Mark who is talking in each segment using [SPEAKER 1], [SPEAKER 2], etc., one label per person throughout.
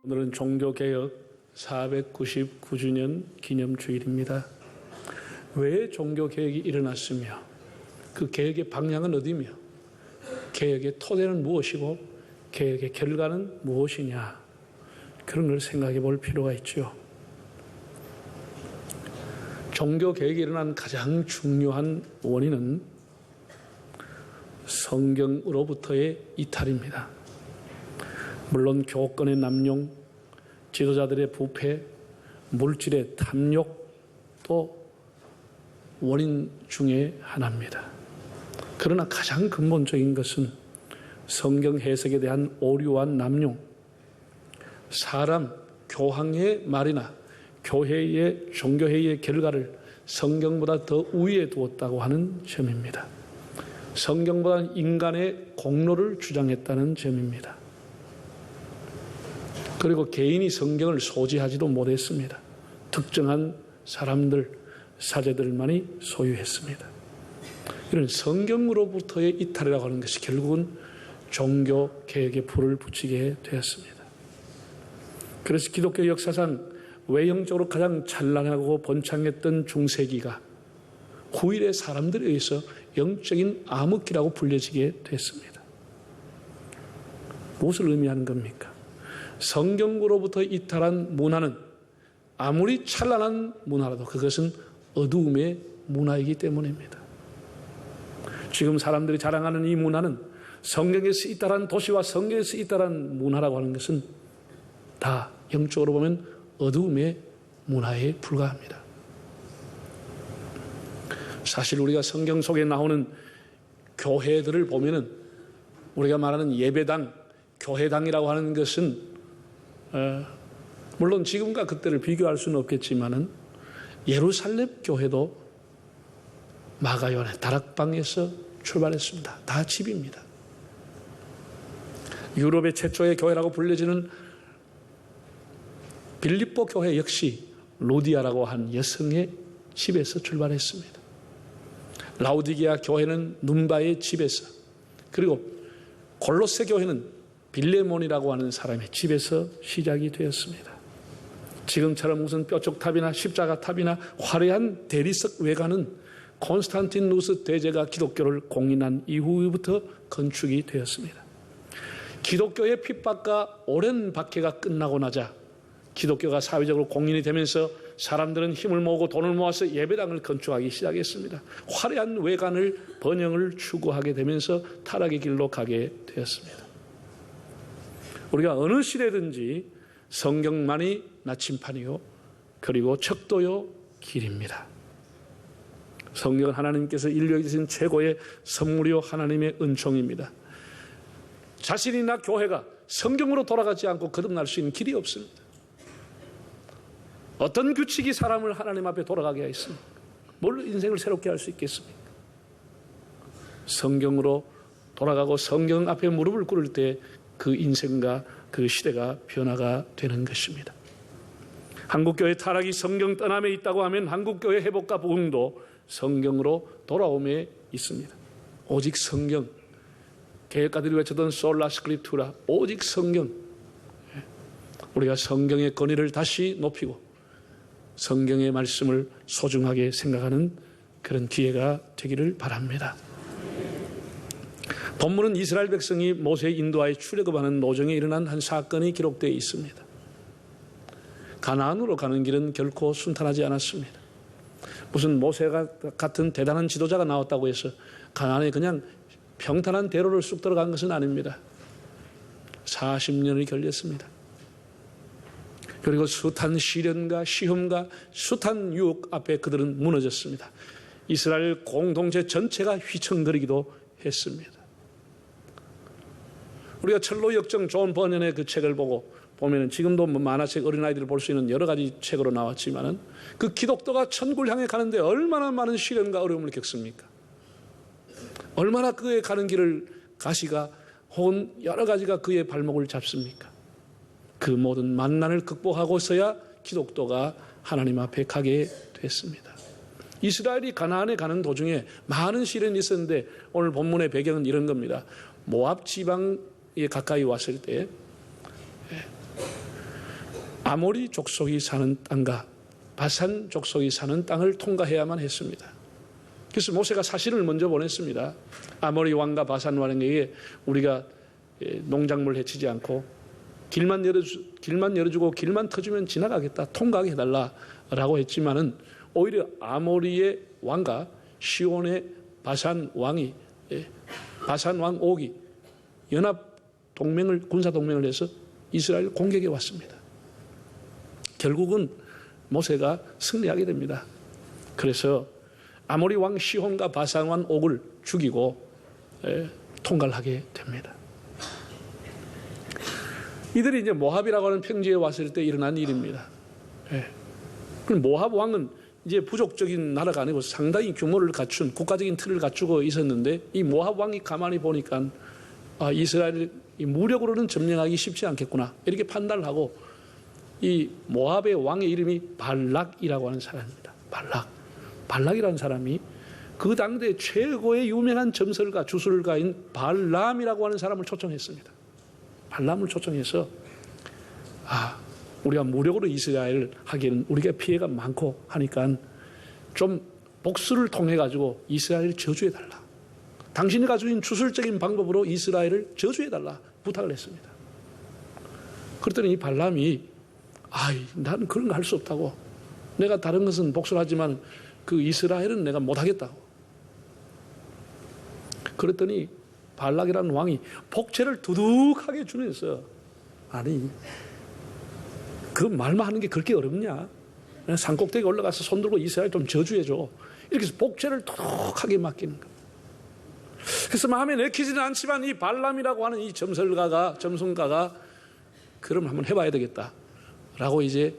[SPEAKER 1] 오늘은 종교개혁 499주년 기념주일입니다. 왜 종교개혁이 일어났으며 그 개혁의 방향은 어디며 개혁의 토대는 무엇이고 개혁의 결과는 무엇이냐, 그런 걸 생각해 볼 필요가 있죠. 종교개혁이 일어난 가장 중요한 원인은 성경으로부터의 이탈입니다. 물론 교권의 남용, 지도자들의 부패, 물질의 탐욕도 원인 중에 하나입니다. 그러나 가장 근본적인 것은 성경 해석에 대한 오류와 남용, 사람, 교황의 말이나 교회의 종교회의의 결과를 성경보다 더 우위에 두었다고 하는 점입니다. 성경보다 인간의 공로를 주장했다는 점입니다. 그리고 개인이 성경을 소지하지도 못했습니다. 특정한 사람들, 사제들만이 소유했습니다. 이런 성경으로부터의 이탈이라고 하는 것이 결국은 종교개혁에 불을 붙이게 되었습니다. 그래서 기독교 역사상 외형적으로 가장 찬란하고 번창했던 중세기가 후일의 사람들에 의해서 영적인 암흑기라고 불려지게 됐습니다. 무엇을 의미하는 겁니까? 성경으로부터 이탈한 문화는 아무리 찬란한 문화라도 그것은 어두움의 문화이기 때문입니다. 지금 사람들이 자랑하는 이 문화는 성경에서 이탈한 도시와 성경에서 이탈한 문화라고 하는 것은 다 영적으로 보면 어두움의 문화에 불과합니다. 사실 우리가 성경 속에 나오는 교회들을 보면은 우리가 말하는 예배당, 교회당이라고 하는 것은 물론 지금과 그때를 비교할 수는 없겠지만은 예루살렘 교회도 마가요한의 다락방에서 출발했습니다. 다 집입니다. 유럽의 최초의 교회라고 불려지는 빌립보 교회 역시 로디아라고 한 여성의 집에서 출발했습니다. 라우디게아 교회는 눈바의 집에서, 그리고 골로새 교회는 빌레몬이라고 하는 사람의 집에서 시작이 되었습니다. 지금처럼 무슨 뼈쪽탑이나 십자가탑이나 화려한 대리석 외관은 콘스탄티누스 대제가 기독교를 공인한 이후부터 건축이 되었습니다. 기독교의 핍박과 오랜 박해가 끝나고 나자 기독교가 사회적으로 공인이 되면서 사람들은 힘을 모으고 돈을 모아서 예배당을 건축하기 시작했습니다. 화려한 외관을, 번영을 추구하게 되면서 타락의 길로 가게 되었습니다. 우리가 어느 시대든지 성경만이 나침판이요, 그리고 척도요, 길입니다. 성경은 하나님께서 인류에게 주신 최고의 선물이요, 하나님의 은총입니다. 자신이나 교회가 성경으로 돌아가지 않고 거듭날 수 있는 길이 없습니다. 어떤 규칙이 사람을 하나님 앞에 돌아가게 하였습니까? 뭘로 인생을 새롭게 할 수 있겠습니까? 성경으로 돌아가고 성경 앞에 무릎을 꿇을 때 그 인생과 그 시대가 변화가 되는 것입니다. 한국교회 타락이 성경 떠남에 있다고 하면 한국교회 회복과 부흥도 성경으로 돌아옴에 있습니다. 오직 성경, 개혁가들이 외쳤던 솔라 스크립투라, 오직 성경. 우리가 성경의 권위를 다시 높이고 성경의 말씀을 소중하게 생각하는 그런 기회가 되기를 바랍니다. 본문은 이스라엘 백성이 모세의 인도하에 출애굽하는 노정에 일어난 한 사건이 기록되어 있습니다. 가나안으로 가는 길은 결코 순탄하지 않았습니다. 무슨 모세가 같은 대단한 지도자가 나왔다고 해서 가나안에 그냥 평탄한 대로를 쑥 들어간 것은 아닙니다. 40년이 걸렸습니다. 그리고 숱한 시련과 시험과 숱한 유혹 앞에 그들은 무너졌습니다. 이스라엘 공동체 전체가 휘청거리기도 했습니다. 우리가 철로 역정 존 버년의 그 책을 보면 지금도 만화책 어린아이들을 볼 수 있는 여러 가지 책으로 나왔지만은 그 기독교가 천국을 향해 가는데 얼마나 많은 시련과 어려움을 겪습니까? 얼마나 그의 가는 길을 가시가 혹은 여러 가지가 그의 발목을 잡습니까? 그 모든 만난을 극복하고서야 기독교가 하나님 앞에 가게 됐습니다. 이스라엘이 가나안에 가는 도중에 많은 시련이 있었는데 오늘 본문의 배경은 이런 겁니다. 모압 지방에 가까이 왔을 때 아모리 족속이 사는 땅과 바산 족속이 사는 땅을 통과해야만 했습니다. 그래서 모세가 사신을 먼저 보냈습니다. 아모리 왕과 바산 왕에게 우리가 농작물 해치지 않고 길만 열어주고 길만 터주면 지나가겠다, 통과하게 해달라라고 했지만은 오히려 아모리의 왕과 시온의 바산 왕이, 바산 왕 옥이 연합 동맹을, 군사 동맹을 해서 이스라엘 공격해 왔습니다. 결국은 모세가 승리하게 됩니다. 그래서 아모리 왕 시혼과 바산 왕 옥을 죽이고 통과를 하게 됩니다. 이들이 이제 모압이라고 하는 평지에 왔을 때 일어난 일입니다. 그럼 모압 왕은 이제 부족적인 나라가 아니고 상당히 규모를 갖춘 국가적인 틀을 갖추고 있었는데, 이 모압 왕이 가만히 보니까 이스라엘을 무력으로는 점령하기 쉽지 않겠구나, 이렇게 판단을 하고 이 모압의 왕의 이름이 발락이라고 하는 사람입니다. 발락이라는 사람이 그 당대 최고의 유명한 점설가, 주술가인 발람이라고 하는 사람을 초청했습니다. 발람을 초청해서 우리가 무력으로 이스라엘을 하기에는 우리가 피해가 많고 하니까 좀 복수를 통해 가지고 이스라엘을 저주해달라, 당신이 가지고 있는 주술적인 방법으로 이스라엘을 저주해달라 부탁을 했습니다. 그랬더니 이 발람이 나는 그런 거 할 수 없다고, 내가 다른 것은 복수를 하지만 그 이스라엘은 내가 못하겠다고. 그랬더니 발락이라는 왕이 복채를 두둑하게 주면서, 아니 그 말만 하는 게 그렇게 어렵냐, 산꼭대기에 올라가서 손들고 이스라엘 좀 저주해줘, 이렇게 해서 복채를 두둑하게 맡기는 거예요. 그래서 마음에 내키지는 않지만 이 발람이라고 하는 이 점성가가 그럼 한번 해봐야 되겠다 라고 이제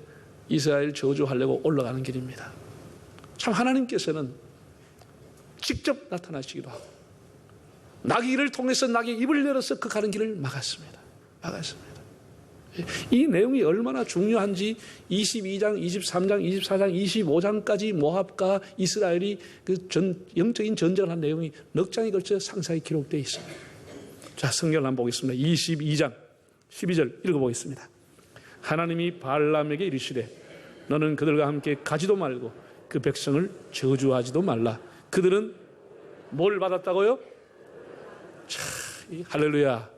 [SPEAKER 1] 이스라엘 저주하려고 올라가는 길입니다. 참 하나님께서는 직접 나타나시기도 하고 나귀를 통해서 나귀의 입을 열어서 그 가는 길을 막았습니다. 이 내용이 얼마나 중요한지 22장, 23장, 24장, 25장까지 모압과 이스라엘이 그 영적인 전쟁을 한 내용이 넉 장에 걸쳐 상세히 기록되어 있습니다. 자, 성경을 한번 보겠습니다. 22장 12절 읽어보겠습니다. 하나님이 발람에게 이르시되 너는 그들과 함께 가지도 말고 그 백성을 저주하지도 말라. 그들은 뭘 받았다고요? 할렐루야.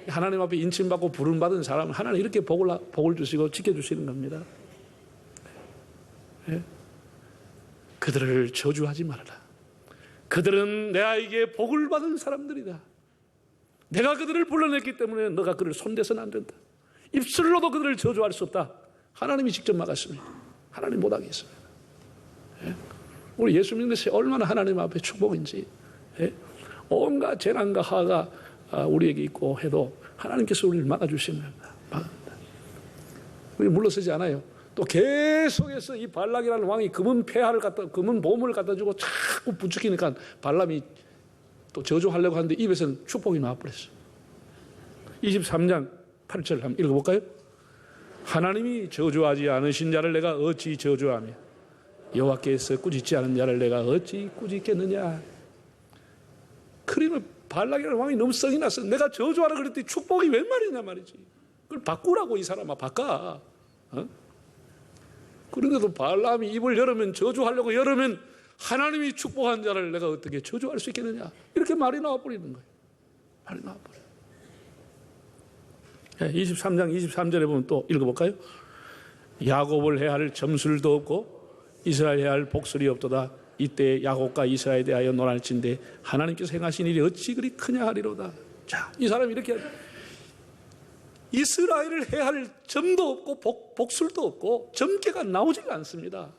[SPEAKER 1] 하나님 앞에 인침받고 부름받은 사람은 하나님 이렇게 복을 주시고 지켜주시는 겁니다. 그들을 저주하지 말아라. 그들은 내 아이에게 복을 받은 사람들이다. 내가 그들을 불러냈기 때문에 너가 그들을 손대서는 안 된다. 입술로도 그들을 저주할 수 없다. 하나님이 직접 막았습니다. 하나님 못하게 했습니다. 우리 예수 믿는 것이 얼마나 하나님 앞에 축복인지, 온갖 재난과 화가 우리에게 있고 해도 하나님께서 우리를 막아주시는 겁니다. 우리 물러서지 않아요. 또 계속해서 이 발락이라는 왕이 금은 보물을 갖다 주고 자꾸 부추기니까 발람이 또 저주하려고 하는데 입에서는 축복이 나와버렸어요. 23장 8절 한번 읽어볼까요? 하나님이 저주하지 않으신 자를 내가 어찌 저주하며 여호와께서 꾸짖지 않은 자를 내가 어찌 꾸짖겠느냐. 그러면 발락이라는 왕이 너무 성이 났어. 내가 저주하라 그랬더니 축복이 웬 말이냐 말이지. 그걸 바꾸라고 이 사람아, 바꿔. 그런데도 발람이 입을 열으면, 저주하려고 열으면 하나님이 축복한 자를 내가 어떻게 저주할 수 있겠느냐, 이렇게 말이 나와버리는 거예요. 말이 나와버려요. 23장 23절에 보면 또 읽어볼까요? 야곱을 해할 점술도 없고 이스라엘 해할 복술이 없도다. 이때 야곱과 이스라엘에 대하여 논할진대 하나님께서 행하신 일이 어찌 그리 크냐 하리로다. 자, 이 사람이 이렇게 이스라엘을 해할 점도 없고 복술도 없고 점괘가 나오지가 않습니다.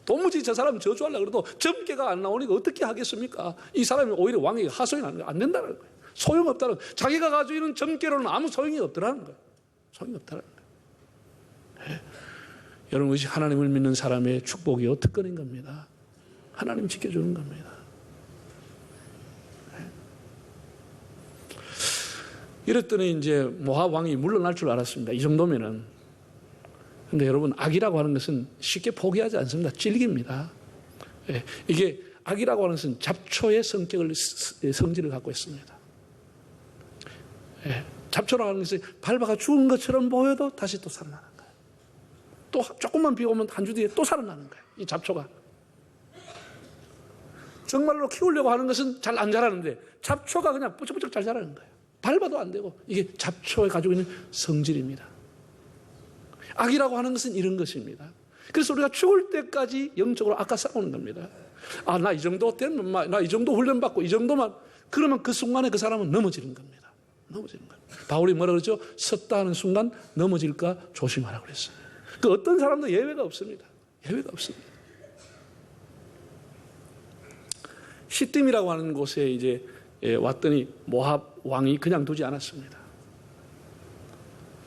[SPEAKER 1] 도무지 저 사람 저주하려고 해도 점괘가 안 나오니까 어떻게 하겠습니까? 이 사람이 오히려 왕에게 하소연이 안 된다는 거예요. 소용없다는 거예요. 자기가 가지고 있는 점괘로는 아무 소용이 없더라는 거예요. 여러분, 이것이 하나님을 믿는 사람의 축복이요 특권인 겁니다. 하나님 지켜주는 겁니다. 이랬더니 이제 모압 왕이 물러날 줄 알았습니다. 이 정도면은. 근데 여러분, 악이라고 하는 것은 쉽게 포기하지 않습니다. 질깁니다. 이게 악이라고 하는 것은 잡초의 성질을 갖고 있습니다. 잡초라고 하는 것이 밟아가 죽은 것처럼 보여도 다시 또 살아나는 거예요. 또 조금만 비 오면 한 주 뒤에 또 살아나는 거예요. 이 잡초가. 정말로 키우려고 하는 것은 잘 안 자라는데 잡초가 그냥 뿌쩍뿌쩍 잘 자라는 거예요. 밟아도 안 되고. 이게 잡초에 가지고 있는 성질입니다. 악이라고 하는 것은 이런 것입니다. 그래서 우리가 죽을 때까지 영적으로 악과 싸우는 겁니다. 아, 나 이 정도 되면, 나 이 정도 훈련받고 이 정도만, 그러면 그 순간에 그 사람은 넘어지는 겁니다. 넘어지는 거예요. 바울이 뭐라 그러죠? 섰다 하는 순간 넘어질까 조심하라고 그랬어요. 그 어떤 사람도 예외가 없습니다. 예외가 없습니다. 시딤이라고 하는 곳에 이제 왔더니 모압 왕이 그냥 두지 않았습니다.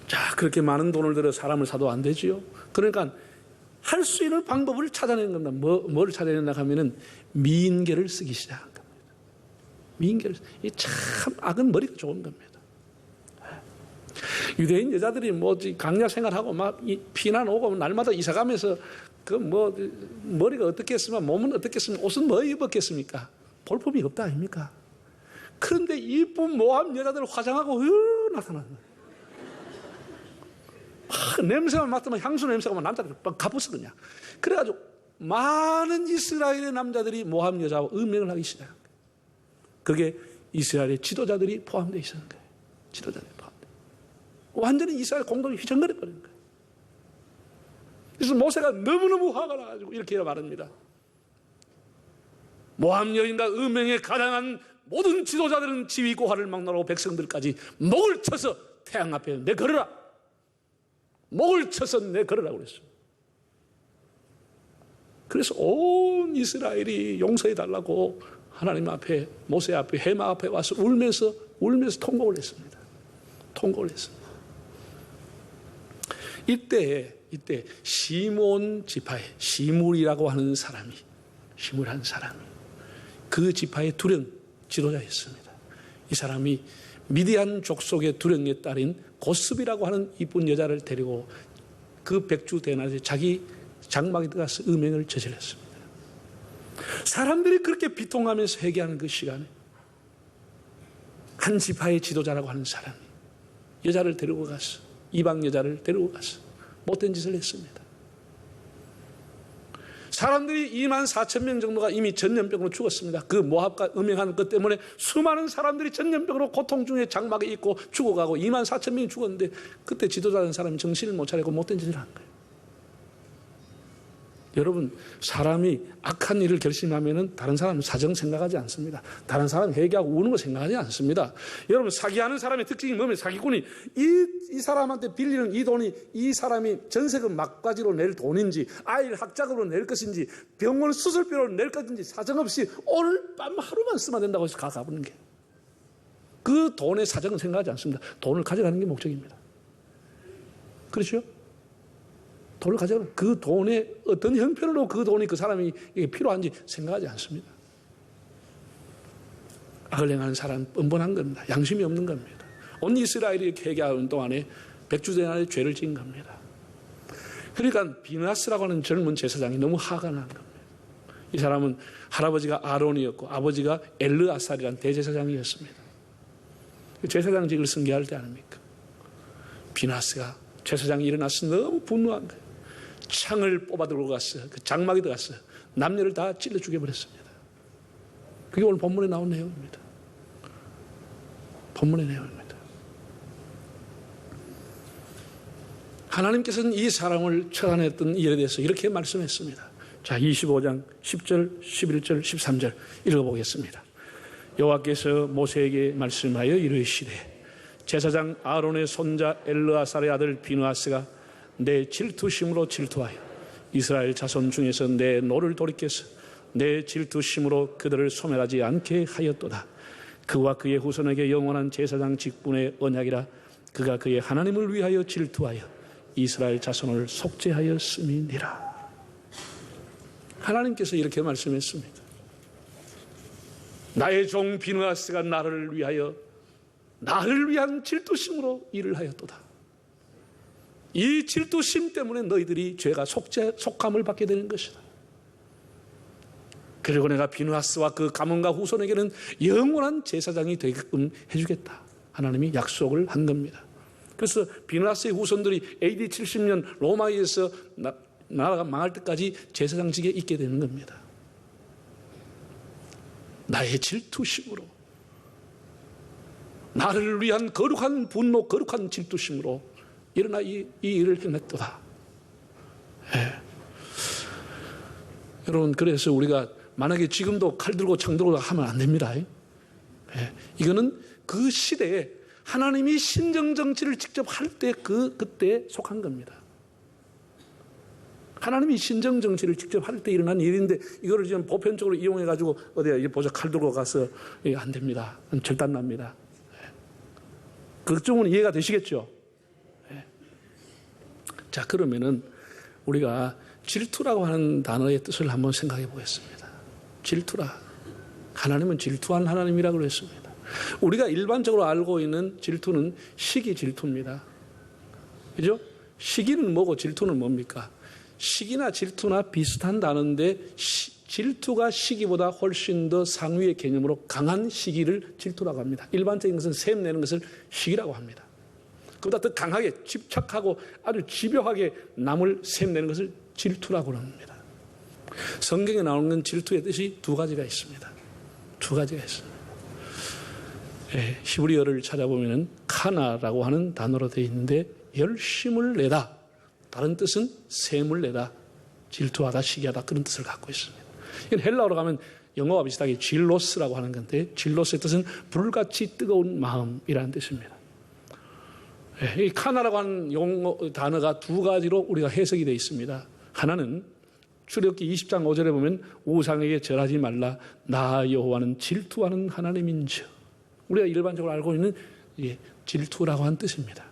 [SPEAKER 1] 자, 그렇게 많은 돈을 들여 사람을 사도 안 되지요. 그러니까 할 수 있는 방법을 찾아내는 겁니다. 뭘 찾아낸다 하면은 미인계를 쓰기 시작한 겁니다. 미인계를. 이 참 악은 머리가 좋은 겁니다. 유대인 여자들이 뭐 강야 생활하고 막 피난 오고 날마다 이사가면서 그 뭐 머리가 어떻게 했으면 몸은 어떻게 했으면 옷은 뭐 입었겠습니까? 볼품이 없다 아닙니까? 그런데 이쁜 모함 여자들 화장하고 나타나는 거예요. 냄새만 맡으면 향수 냄새가 막 남자들 막 가부스 그냥. 그래가지고 많은 이스라엘의 남자들이 모함 여자와 음행을 하기 시작한 거예요. 그게 이스라엘의 지도자들이 포함되어 있었는 거예요. 지도자들이 포함되어. 완전히 이스라엘 공동이 휘청거려 버리는 거예요. 그래서 모세가 너무너무 화가 나가지고 이렇게 말합니다. 모함 여인과 음행에 가장한 모든 지도자들은 지위 고하를 막론하고 백성들까지 목을 쳐서 태양 앞에 내걸으라. 목을 쳐서 내걸으라고 그랬어요. 그래서 온 이스라엘이 용서해달라고 하나님 앞에, 모세 앞에, 해마 앞에 와서 울면서 통곡을 했습니다. 통곡을 했습니다. 이때 시몬 지파의 시물이라고 하는 사람이, 그 지파의 두령 지도자였습니다. 이 사람이 미디안 족속의 두령의 딸인 고스비라고 하는 이쁜 여자를 데리고 그 백주 대낮에 자기 장막에 들어가서 음행을 저질렀습니다. 사람들이 그렇게 비통하면서 회개하는 그 시간에 한 지파의 지도자라고 하는 사람이 여자를 데리고 가서, 이방 여자를 데리고 가서 못된 짓을 했습니다. 사람들이 24,000명 정도가 이미 전염병으로 죽었습니다. 그 모압과 음행하는 것 때문에 수많은 사람들이 전염병으로 고통 중에 장막에 있고 죽어가고 24,000명이 죽었는데 그때 지도자라는 사람이 정신을 못 차리고 못된 짓을 한 거예요. 여러분, 사람이 악한 일을 결심하면은 다른 사람은 사정 생각하지 않습니다. 다른 사람 회개하고 우는 거 생각하지 않습니다. 여러분, 사기하는 사람의 특징이 뭐냐면 사기꾼이 이 사람한테 빌리는 이 돈이 이 사람이 전세금 막바지로 낼 돈인지 아이를 학자금으로 낼 것인지 병원 수술비로 낼 것인지 사정없이 오늘 밤 하루만 쓰면 된다고 해서 가보는 게, 그 돈의 사정은 생각하지 않습니다. 돈을 가져가는 게 목적입니다. 그렇죠? 돈을 가져가는, 그 돈의 어떤 형편으로 그 돈이 그 사람이 필요한지 생각하지 않습니다. 악을 행하는 사람은 뻔뻔한 겁니다. 양심이 없는 겁니다. 온 이스라엘이 이렇게 회개하는 동안에 백주대낮에 죄를 지은 겁니다. 그러니까 비느하스라고 하는 젊은 제사장이 너무 화가 난 겁니다. 이 사람은 할아버지가 아론이었고 아버지가 엘르아살이라는 대제사장이었습니다. 제사장직을 승계할 때 아닙니까? 비느하스가, 제사장이 일어나서 너무 분노한 거예요. 창을 뽑아 들고 갔어요. 그 장막에 들어갔어요. 남녀를 다 찔러 죽여버렸습니다. 그게 오늘 본문에 나온 내용입니다. 본문의 내용입니다. 하나님께서는 이 사람을 처단했던 일에 대해서 이렇게 말씀했습니다. 자, 25장 10절, 11절, 13절 읽어보겠습니다. 여호와께서 모세에게 말씀하여 이르시되 제사장 아론의 손자 엘르아살의 아들 비느하스가 내 질투심으로 질투하여 이스라엘 자손 중에서 내 노를 돌이켜서 내 질투심으로 그들을 소멸하지 않게 하였도다. 그와 그의 후손에게 영원한 제사장 직분의 언약이라. 그가 그의 하나님을 위하여 질투하여 이스라엘 자손을 속죄하였음이니라. 하나님께서 이렇게 말씀했습니다. 나의 종 비느하스가 나를 위한 질투심으로 일을 하였도다. 이 질투심 때문에 너희들이 죄가 속함을 받게 되는 것이다. 그리고 내가 비느하스와 그 가문과 후손에게는 영원한 제사장이 되게끔 해주겠다. 하나님이 약속을 한 겁니다. 그래서 비느하스의 후손들이 AD 70년 로마에 의해서 나라가 망할 때까지 제사장직에 있게 되는 겁니다. 나의 질투심으로, 나를 위한 거룩한 분노, 거룩한 질투심으로 일어나 이 일을 행했도다. 예. 여러분, 그래서 우리가 만약에 지금도 칼 들고 창 들고 하면 안 됩니다. 예. 이거는 그 시대에 하나님이 신정정치를 직접 할 때 그때 속한 겁니다. 하나님이 신정정치를 직접 할 때 일어난 일인데 이거를 지금 보편적으로 이용해가지고 어디야 이제 보자 칼 들고 가서 안 됩니다. 절단납니다. 그 점은 이해가 되시겠죠? 자, 그러면은 우리가 질투라고 하는 단어의 뜻을 한번 생각해 보겠습니다. 질투라. 하나님은 질투한 하나님이라고 그랬습니다. 우리가 일반적으로 알고 있는 질투는 시기 질투입니다. 그죠? 시기는 뭐고 질투는 뭡니까? 시기나 질투나 비슷한 단어인데 질투가 시기보다 훨씬 더 상위의 개념으로 강한 시기를 질투라고 합니다. 일반적인 것은 샘내는 것을 시기라고 합니다. 그보다 더 강하게 집착하고 아주 집요하게 남을 샘내는 것을 질투라고 합니다. 성경에 나오는 건 질투의 뜻이 두 가지가 있습니다. 두 가지가 있습니다. 히브리어를 찾아보면 카나라고 하는 단어로 되어 있는데 열심을 내다. 다른 뜻은 샘을 내다. 질투하다, 시기하다 그런 뜻을 갖고 있습니다. 이건 헬라어로 가면 영어와 비슷하게 질로스라고 하는 건데 질로스의 뜻은 불같이 뜨거운 마음이라는 뜻입니다. 이 카나라고 하는 단어가 두 가지로 우리가 해석이 되어 있습니다. 하나는 출애굽기 20장 5절에 보면 우상에게 절하지 말라 나 여호와는 질투하는 하나님인즉 우리가 일반적으로 알고 있는 질투라고 하는 뜻입니다.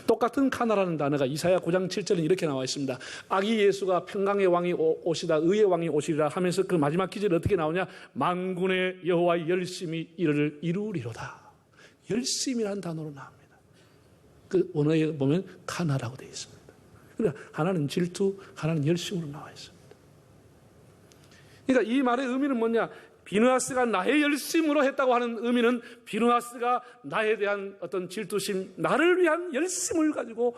[SPEAKER 1] 똑같은 카나라는 단어가 이사야 9장 7절에 이렇게 나와 있습니다. 아기 예수가 평강의 왕이 오시다 의의 왕이 오시리라 하면서 그 마지막 기절이 어떻게 나오냐 만군의 여호와의 열심히 이를 이루리로다. 열심이라는 단어로 나옵니다. 그 원어에 보면 카나라고 되어 있습니다. 그러니까 하나는 질투, 하나는 열심으로 나와 있습니다. 그러니까 이 말의 의미는 뭐냐? 비느하스가 나의 열심으로 했다고 하는 의미는 비느하스가 나에 대한 어떤 질투심, 나를 위한 열심을 가지고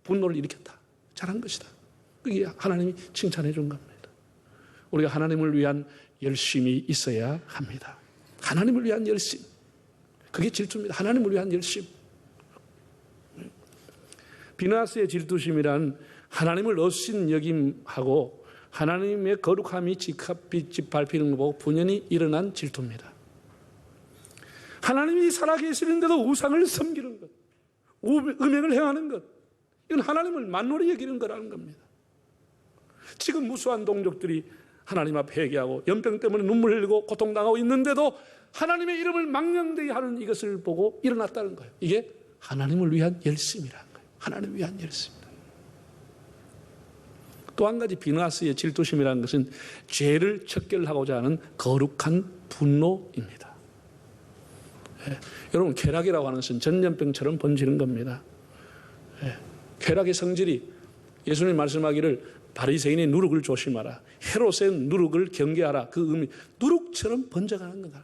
[SPEAKER 1] 분노를 일으켰다. 잘한 것이다. 그게 하나님이 칭찬해 준 겁니다. 우리가 하나님을 위한 열심이 있어야 합니다. 하나님을 위한 열심. 그게 질투입니다. 하나님을 위한 열심. 비느하스의 질투심이란 하나님을 없인 여김하고 하나님의 거룩함이 짓밟히는 것 보고 분연히 일어난 질투입니다. 하나님이 살아계시는데도 우상을 섬기는 것, 음행을 행하는 것, 이건 하나님을 만홀히 여기는 거라는 겁니다. 지금 무수한 동족들이 하나님 앞에 회개하고 연병 때문에 눈물 흘리고 고통당하고 있는데도 하나님의 이름을 망령되게 하는 이것을 보고 일어났다는 거예요. 이게 하나님을 위한 열심이라는 거예요. 하나님을 위한 열심입니다. 또 한 가지 비느하스의 질투심이라는 것은 죄를 척결하고자 하는 거룩한 분노입니다. 여러분, 쾌락이라고 하는 것은 전염병처럼 번지는 겁니다. 쾌락의 성질이 예수님 말씀하기를 바리새인의 누룩을 조심하라, 헤롯의 누룩을 경계하라, 그 의미 누룩처럼 번져가는 거다.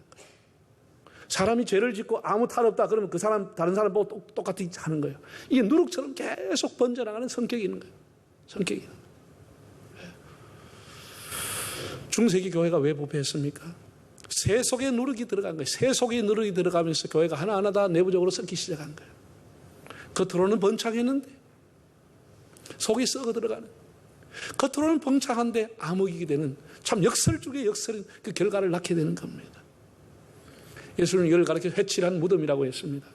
[SPEAKER 1] 사람이 죄를 짓고 아무 탈 없다 그러면 그 사람 다른 사람 보고 똑같이 하는 거예요. 이게 누룩처럼 계속 번져나가는 성격이 있는 거예요. 성격이 있는 거예요. 중세기 교회가 왜 부패했습니까? 새 속에 누룩이 들어간 거예요. 새 속에 누룩이 들어가면서 교회가 하나하나 다 내부적으로 썩기 시작한 거예요. 겉으로는 번창했는데 속이 썩어 들어가는, 겉으로는 번창한데 암흑이게 되는 참 역설 중에 역설인 그 결과를 낳게 되는 겁니다. 예수님은 이걸 가르쳐 회칠한 무덤이라고 했습니다.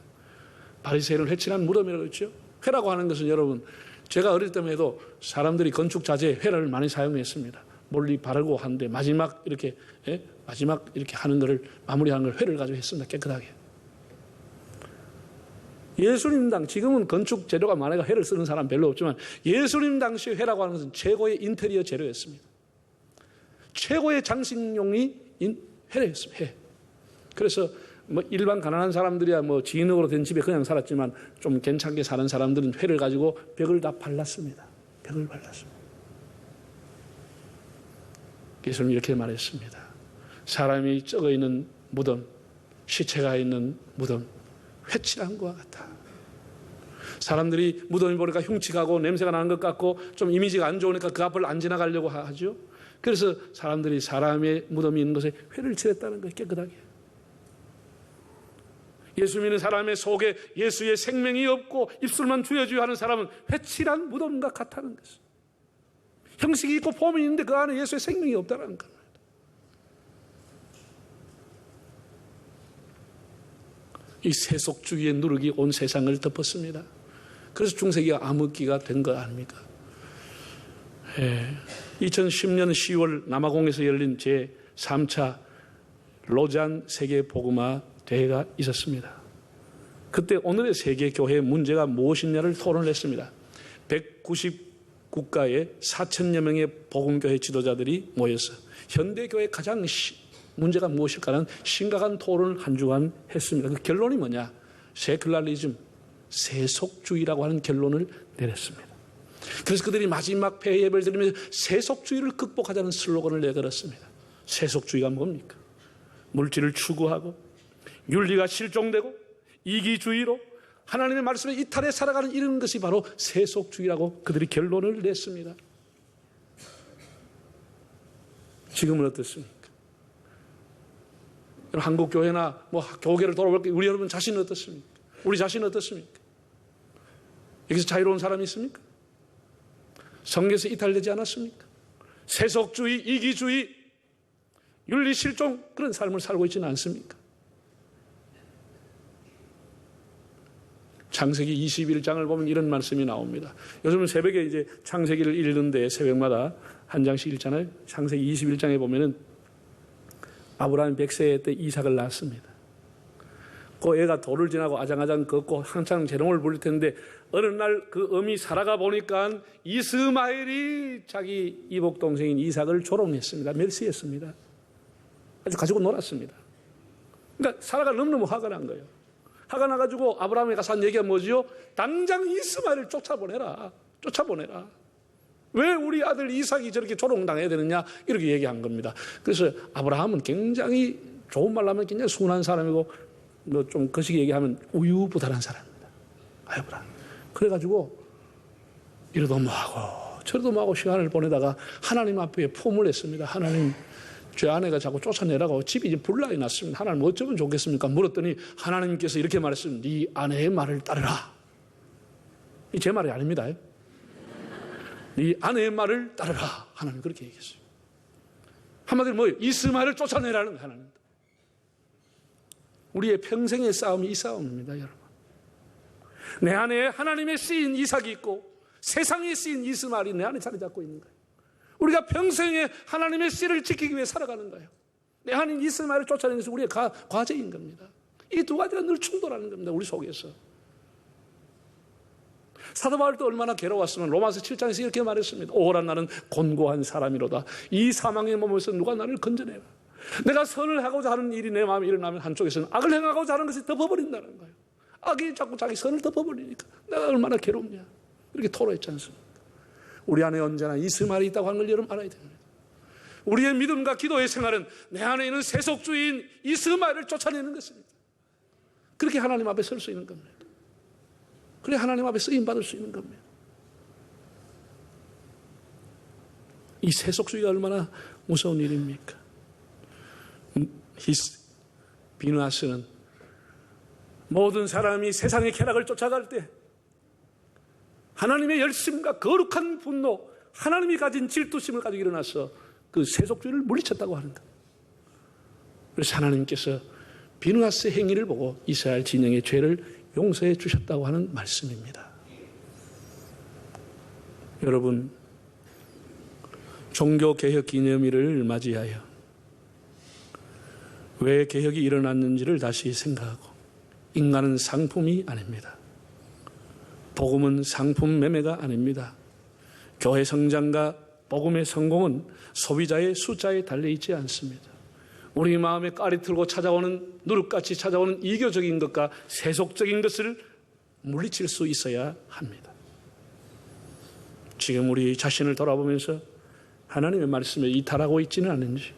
[SPEAKER 1] 바리새인을 회칠한 무덤이라고 했죠. 회라고 하는 것은 여러분, 제가 어릴 때만 해도 사람들이 건축 자재에 회를 많이 사용했습니다. 멀리 바르고 하는데 마지막 이렇게 하는 거를 마무리하는 걸 회를 가지고 했습니다. 깨끗하게. 예수님 지금은 건축 재료가 많아서 회를 쓰는 사람 별로 없지만 예수님 당시 회라고 하는 것은 최고의 인테리어 재료였습니다. 최고의 장식용이 회였습니다. 회. 그래서 일반 가난한 사람들이야 지인으로 된 집에 그냥 살았지만 좀 괜찮게 사는 사람들은 회를 가지고 벽을 다 발랐습니다. 벽을 발랐습니다. 예수님 이렇게 말했습니다. 사람이 썩어 있는 무덤, 시체가 있는 무덤, 회칠한 것과 같다. 사람들이 무덤이 보니까 흉측하고 냄새가 나는 것 같고 좀 이미지가 안 좋으니까 그 앞을 안 지나가려고 하죠. 그래서 사람들이 사람의 무덤이 있는 것에 회를 칠했다는 거예요. 깨끗하게. 예수 믿는 사람의 속에 예수의 생명이 없고 입술만 주여주여 하는 사람은 회칠한 무덤과 같다는 것이죠. 형식이 있고 폼이 있는데 그 안에 예수의 생명이 없다는 겁니다. 이 세속주의의 누룩이 온 세상을 덮었습니다. 그래서 중세기가 암흑기가 된 거 아닙니까? 2010년 10월 남아공에서 열린 제3차 로잔 세계복음화 대회가 있었습니다. 그때 오늘의 세계교회의 문제가 무엇이냐를 토론을 했습니다. 190국가의 4천여 명의 복음교회 지도자들이 모여서 현대교회의 가장 문제가 무엇일까라는 심각한 토론을 한 주간 했습니다. 그 결론이 뭐냐? 세큘라리즘, 세속주의라고 하는 결론을 내렸습니다. 그래서 그들이 마지막 폐회 예배를 드리면서 세속주의를 극복하자는 슬로건을 내걸었습니다. 세속주의가 뭡니까? 물질을 추구하고 윤리가 실종되고 이기주의로 하나님의 말씀에 이탈해 살아가는 이런 것이 바로 세속주의라고 그들이 결론을 냈습니다. 지금은 어떻습니까? 한국 교회나 교계를 돌아볼 때 우리 여러분 자신은 어떻습니까? 우리 자신은 어떻습니까? 여기서 자유로운 사람이 있습니까? 성경에서 이탈되지 않았습니까? 세속주의, 이기주의, 윤리실종 그런 삶을 살고 있지는 않습니까? 창세기 21장을 보면 이런 말씀이 나옵니다. 요즘은 새벽에 이제 창세기를 읽는데 새벽마다 한 장씩 읽잖아요. 창세기 21장에 보면은 아브라함이 100세 때 이삭을 낳았습니다. 그 애가 돌을 지나고 아장아장 걷고 한창 재롱을 부릴 텐데 어느 날 그 어미 살아가 보니까 이스마엘이 자기 이복 동생인 이삭을 조롱했습니다. 멸시했습니다. 아주 가지고 놀았습니다. 그러니까 사라가 너무너무 화가 난 거예요. 화가 나가지고 아브라함에 가서 한 얘기가 뭐지요? 당장 이스마엘을 쫓아보내라. 왜 우리 아들 이삭이 저렇게 조롱당해야 되느냐? 이렇게 얘기한 겁니다. 그래서 아브라함은 굉장히 좋은 말로 하면 굉장히 순한 사람이고 좀 거시기 얘기하면 우유부단한 사람입니다. 아브라함. 그래가지고 이러도 뭐하고 저러도 뭐하고 시간을 보내다가 하나님 앞에 포문을 했습니다. 하나님, 제 아내가 자꾸 쫓아내라고 집이 이제 불나이 났습니다. 하나님 어쩌면 좋겠습니까? 물었더니 하나님께서 이렇게 말했습니다. 네 아내의 말을 따르라. 이 제 말이 아닙니다. 네 아내의 말을 따르라. 하나님 그렇게 얘기했어요. 한마디로 뭐예요? 이스마엘을 쫓아내라는 하나님. 우리의 평생의 싸움이 이 싸움입니다, 여러분. 내 안에 하나님의 쓰인 이삭이 있고 세상에 쓰인 이스마엘이 내 안에 자리 잡고 있는 거예요. 우리가 평생에 하나님의 씨를 지키기 위해 살아가는 거예요. 내 안에 이스마엘을 쫓아내는 것이 우리의 과제인 겁니다. 이 두 가지가 늘 충돌하는 겁니다, 우리 속에서. 사도 바울도 얼마나 괴로웠으면 로마서 7장에서 이렇게 말했습니다. 오호라 나는 곤고한 사람이로다. 이 사망의 몸에서 누가 나를 건져내라. 내가 선을 하고자 하는 일이 내 마음에 일어나면 한쪽에서는 악을 행하고자 하는 것이 덮어버린다는 거예요. 악이 자꾸 자기 선을 덮어버리니까 내가 얼마나 괴롭냐. 이렇게 토로했지 않습니까? 우리 안에 언제나 이스마엘이 있다고 하는 걸 여러분 알아야 됩니다. 우리의 믿음과 기도의 생활은 내 안에 있는 세속주의인 이스마엘을 쫓아내는 것입니다. 그렇게 하나님 앞에 설 수 있는 겁니다. 그래 하나님 앞에 쓰임받을 수 있는 겁니다. 이 세속주의가 얼마나 무서운 일입니까? 비누아스는 모든 사람이 세상의 쾌락을 쫓아갈 때 하나님의 열심과 거룩한 분노, 하나님이 가진 질투심을 가지고 일어나서 그 세속주의를 물리쳤다고 하는 것. 그래서 하나님께서 비누아스의 행위를 보고 이스라엘 진영의 죄를 용서해 주셨다고 하는 말씀입니다. 여러분, 종교개혁 기념일을 맞이하여 왜 개혁이 일어났는지를 다시 생각하고, 인간은 상품이 아닙니다. 복음은 상품 매매가 아닙니다. 교회 성장과 복음의 성공은 소비자의 숫자에 달려있지 않습니다. 우리 마음에 깔이 틀고 찾아오는, 누룩같이 찾아오는 이교적인 것과 세속적인 것을 물리칠 수 있어야 합니다. 지금 우리 자신을 돌아보면서 하나님의 말씀에 이탈하고 있지는 않는지,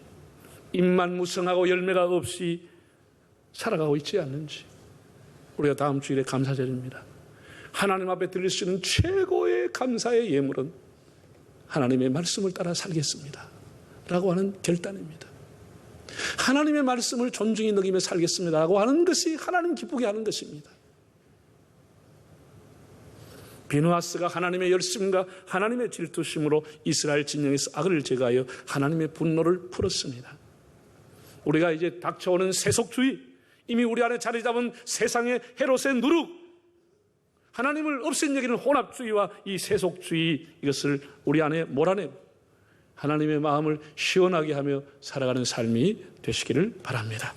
[SPEAKER 1] 입만 무성하고 열매가 없이 살아가고 있지 않는지, 우리가 다음 주일에 감사절입니다. 하나님 앞에 드릴 수 있는 최고의 감사의 예물은 하나님의 말씀을 따라 살겠습니다 라고 하는 결단입니다. 하나님의 말씀을 존중히 여기며 살겠습니다 라고 하는 것이 하나님 기쁘게 하는 것입니다. 비느하스가 하나님의 열심과 하나님의 질투심으로 이스라엘 진영에서 악을 제거하여 하나님의 분노를 풀었습니다. 우리가 이제 닥쳐오는 세속주의, 이미 우리 안에 자리 잡은 세상의 헤롯의 누룩, 하나님을 없앤 여기는 혼합주의와 이 세속주의, 이것을 우리 안에 몰아내고 하나님의 마음을 시원하게 하며 살아가는 삶이 되시기를 바랍니다.